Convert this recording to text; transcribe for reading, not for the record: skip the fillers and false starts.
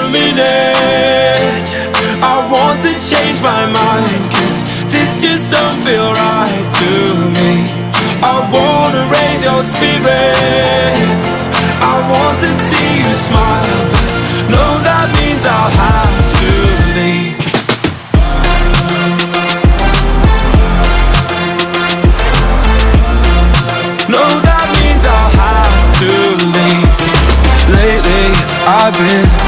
terminate. I want to change my mind, 'cause this just don't feel right to me. I wanna raise your spirits, I want to see you smile, but no, that means I'll have to leave. No, that means I'll have to leave. Lately I've been